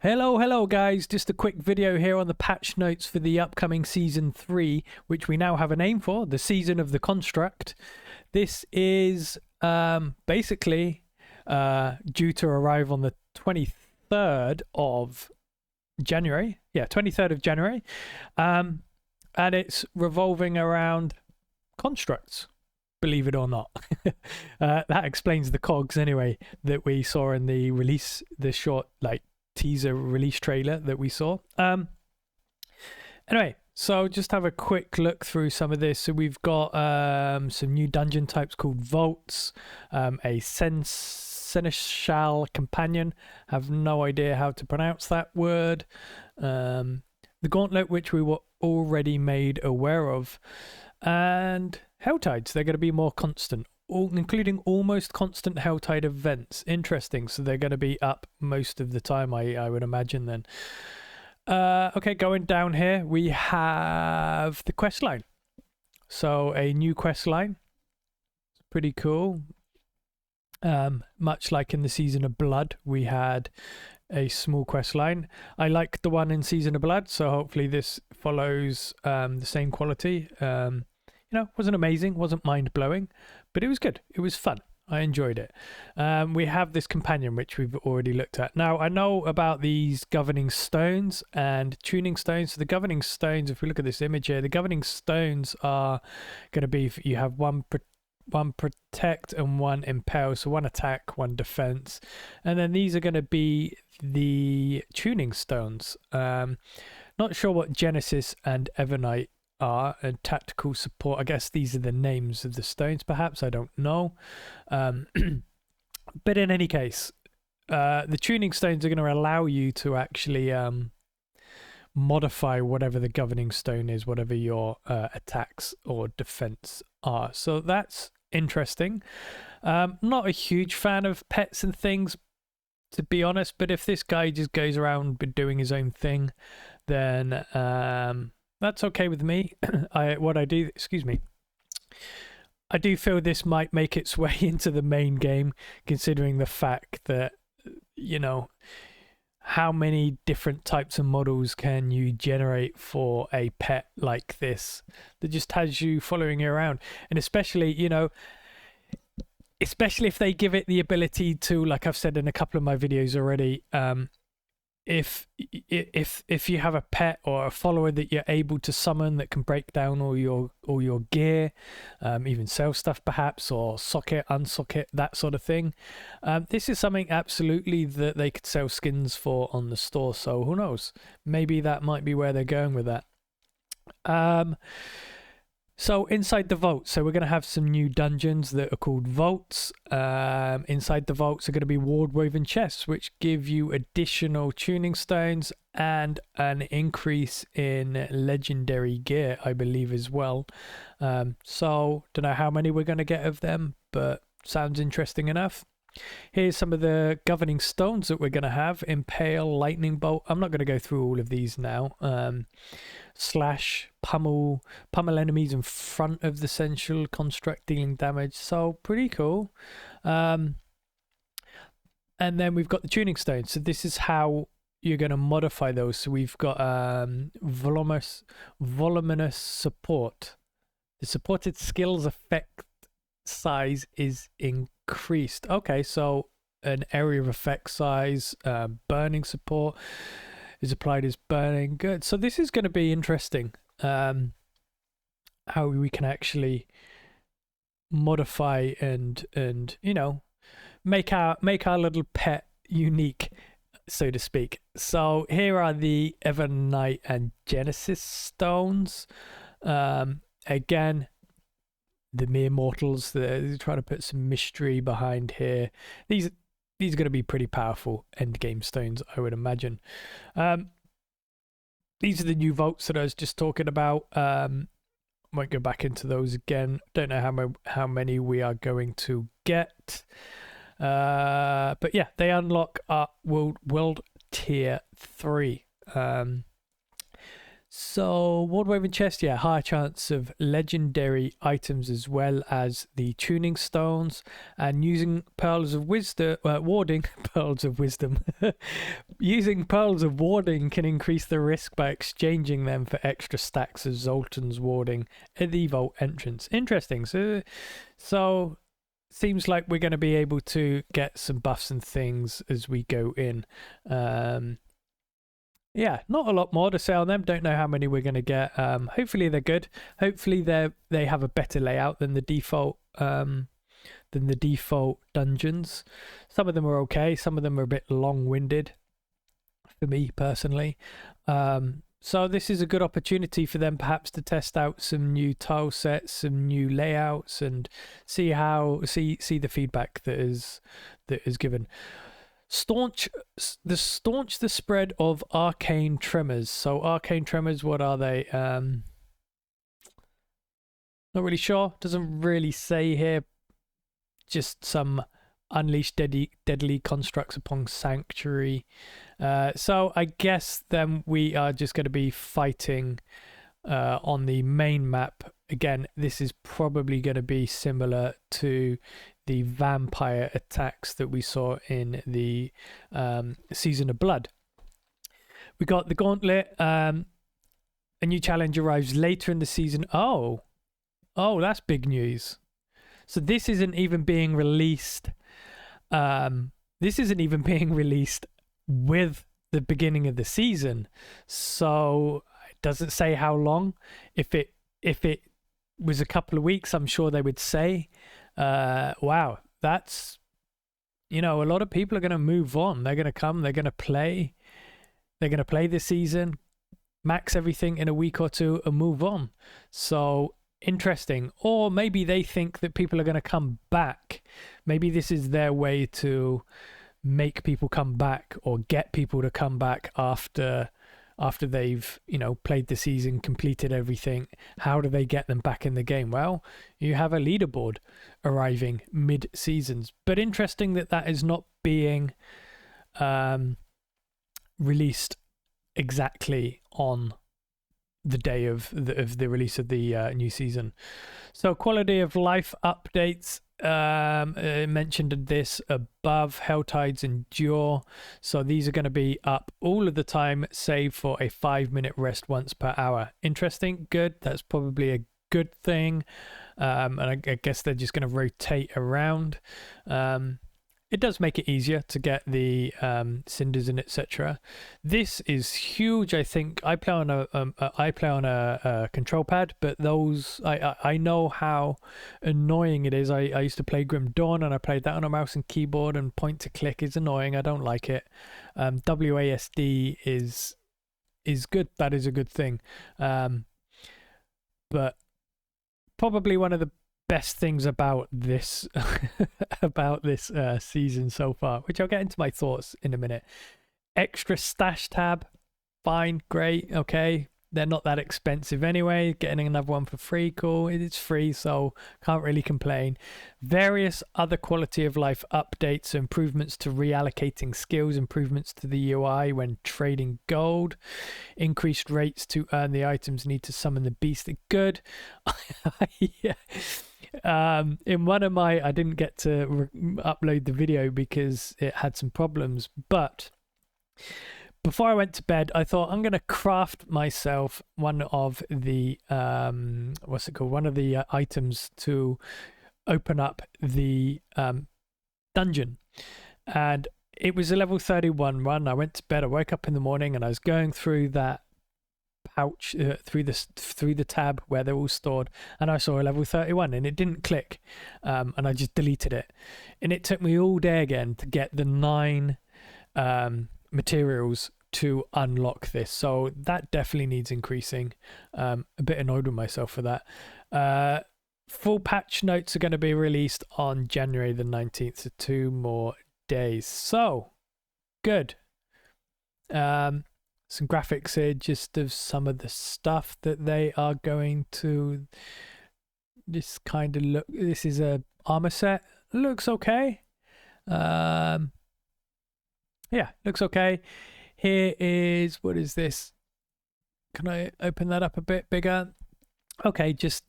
Hello guys, just a quick video here on the patch notes for the upcoming Season 3, which we now have a name for, the Season of the Constuct. This is basically due to arrive on the 23rd of January. Yeah, 23rd of January. And it's revolving around constructs, believe it or not. That explains the cogs anyway that we saw in the release, the short teaser release trailer that we saw. Anyway, so just have a quick look through some of this. So we've got some new dungeon types called vaults, a seneschal companion, have no idea how to pronounce that word, the gauntlet, which we were already made aware of, and helltides. They're going to be more constant, including almost constant helltide events. Interesting. So they're going to be up most of the time, I would imagine then. Okay, going down here, we have the quest line. So a new quest line. Pretty cool. Much like in the Season of Blood, we had a small quest line. I like the one in Season of Blood, so hopefully this follows the same quality. Wasn't amazing, wasn't mind-blowing, but it was good. It was fun. I enjoyed it. We have this companion, which we've already looked at. Now, I know about these governing stones and tuning stones. So the governing stones, if we look at this image here, the governing stones are going to be, you have one protect and one impel. So one attack, one defense. And then these are going to be the tuning stones. Not sure what Genesis and Evernight are, and tactical support. I guess these are the names of the stones, perhaps. I don't know. But in any case, the tuning stones are going to allow you to actually modify whatever the governing stone is, whatever your attacks or defense are. So that's interesting. Not a huge fan of pets and things, to be honest, but if this guy just goes around doing his own thing, then that's okay with me. I do feel this might make its way into the main game, considering the fact that, how many different types of models can you generate for a pet like this that just has you following you around? And especially if they give it the ability to, like I've said in a couple of my videos already, if you have a pet or a follower that you're able to summon that can break down all your gear, even sell stuff perhaps, or socket, unsocket, that sort of thing, this is something absolutely that they could sell skins for on the store. So who knows, maybe that might be where they're going with that. So inside the vault, so we're going to have some new dungeons that are called vaults. Inside the vaults are going to be ward-woven chests, which give you additional tuning stones and an increase in legendary gear, I believe, as well. So don't know how many we're going to get of them, but sounds interesting enough. Here's some of the governing stones that we're going to have. Impale, lightning bolt. I'm not going to go through all of these now. Slash, pummel enemies in front of the central construct, dealing damage. So pretty cool. And then we've got the tuning stones. So this is how you're going to modify those. So we've got voluminous support. The supported skills effect size is increased. Okay, so an area of effect size, burning support is applied as burning. Good. So this is going to be interesting. How we can actually modify and make our little pet unique, so to speak. So here are the Evernight and Genesis stones. Again, the mere mortals. They're trying to put some mystery behind here. These are going to be pretty powerful end game stones, I would imagine. These are the new vaults that I was just talking about. Won't go back into those again. Don't know how many we are going to get. But yeah, they unlock world tier 3. So, Ward Woven Chest, yeah, higher chance of legendary items as well as the tuning stones, and using Pearls of Wisdom, warding, Pearls of Wisdom. Using Pearls of Warding can increase the risk by exchanging them for extra stacks of Zoltan's Warding at the vault entrance. Interesting. So seems like we're going to be able to get some buffs and things as we go in. Yeah, not a lot more to say on them. Don't know how many we're going to get. Hopefully they're good. Hopefully they have a better layout than the default dungeons. Some of them are okay. Some of them are a bit long-winded for me personally. So this is a good opportunity for them perhaps to test out some new tile sets, some new layouts, and see the feedback that is given. Staunch the spread of arcane tremors. So arcane tremors, what are they? Not really sure. Doesn't really say here. Just some unleash deadly constructs upon sanctuary. So I guess then we are just going to be fighting on the main map. Again, this is probably going to be similar to the vampire attacks that we saw in the Season of Blood. We got the Gauntlet. A new challenge arrives later in the season. Oh, that's big news. So this isn't even being released. This isn't even being released with the beginning of the season. So it doesn't say how long. If it was a couple of weeks, I'm sure they would say. Wow, that's, a lot of people are going to move on. They're going to come, they're going to play this season, max everything in a week or two and move on. So interesting. Or maybe they think that people are going to come back. Maybe this is their way to make people come back or get people to come back after they've played the season, completed everything. How do they get them back in the game? Well, you have a leaderboard arriving mid-seasons, but interesting that is not being released exactly on the day of the release of the new season. So quality of life updates, mentioned this above. Helltides endure, so these are going to be up all of the time save for a 5-minute rest once per hour. Interesting, good. That's probably a good thing. And I guess they're just going to rotate around. It does make it easier to get the cinders in, etc. This is huge. I think I play on a control pad, but those I know how annoying it is. I used to play Grim Dawn, and I played that on a mouse and keyboard, and point to click is annoying. I don't like it. WASD is good. That is a good thing. But probably one of the best things about this season so far, which I'll get into my thoughts in a minute. Extra stash tab, fine, great, okay. They're not that expensive anyway. Getting another one for free, cool. It's free, so can't really complain. Various other quality of life updates, improvements to reallocating skills, improvements to the UI when trading gold, increased rates to earn the items need to summon the beast. Good. Yeah. In one of my, I didn't get to upload the video because it had some problems, but before I went to bed, I thought I'm going to craft myself one of the one of the items to open up the dungeon. And it was a level 31 run. I went to bed, I woke up in the morning, and I was going through that pouch through the tab where they're all stored, and I saw a level 31 and it didn't click, and I just deleted it, and it took me all day again to get the 9 materials to unlock this. So that definitely needs increasing. A bit annoyed with myself for that. Full patch notes are going to be released on January the 19th, so 2 more days. So good. Some graphics here just of some of the stuff that they are going to this kind of look. This is a armor set. Looks okay. Yeah, looks okay. Here is, what is this? Can I open that up a bit bigger? Okay, just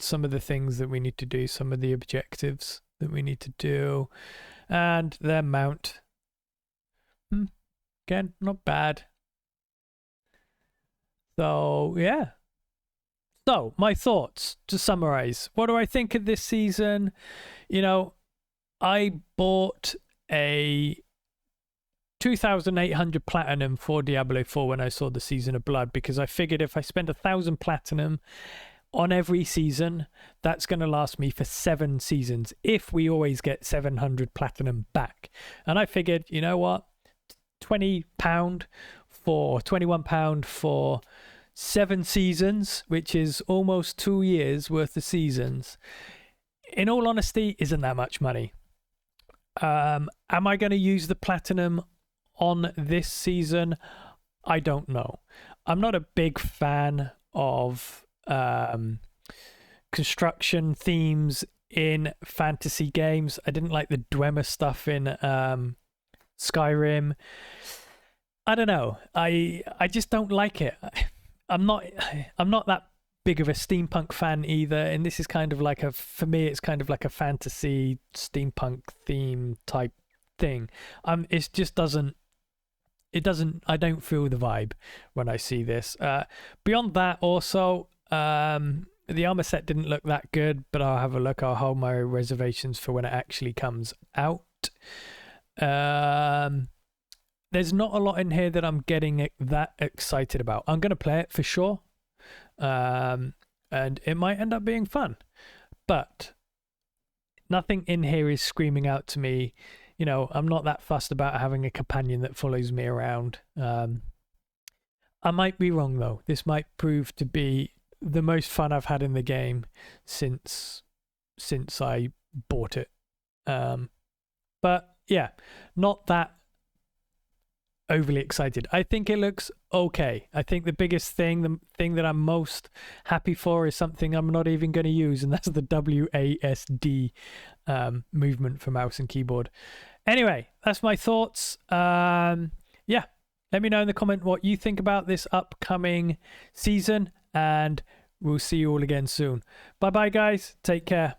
some of the things that we need to do, some of the objectives that we need to do, and their mount. Again, not bad. So yeah. So my thoughts to summarize. What do I think of this season? You know, I bought a 2,800 platinum for Diablo 4 when I saw the Season of Blood, because I figured if I spend 1,000 platinum on every season, that's going to last me for 7 seasons if we always get 700 platinum back. And I figured, you know what, £21 for 7 seasons, which is almost 2 years worth of seasons, in all honesty, isn't that much money. Am I going to use the platinum on this season? I don't know. I'm not a big fan of construction themes in fantasy games. I didn't like the Dwemer stuff in Skyrim. I don't know. I just don't like it. I'm not that big of a steampunk fan either, and this is kind of like for me it's kind of like a fantasy steampunk theme type thing. It just doesn't I don't feel the vibe when I see this. Beyond that, also the armor set didn't look that good, but I'll have a look. I'll hold my reservations for when it actually comes out. There's not a lot in here that I'm getting that excited about. I'm going to play it for sure. And it might end up being fun. But nothing in here is screaming out to me. You know, I'm not that fussed about having a companion that follows me around. I might be wrong, though. This might prove to be the most fun I've had in the game since I bought it. But yeah, not that overly excited. I think it looks okay. I think the biggest thing, the thing that I'm most happy for, is something I'm not even going to use, and that's the WASD movement for mouse and keyboard. Anyway, that's my thoughts. Yeah, let me know in the comment what you think about this upcoming season, and we'll see you all again soon. Bye bye, guys. Take care.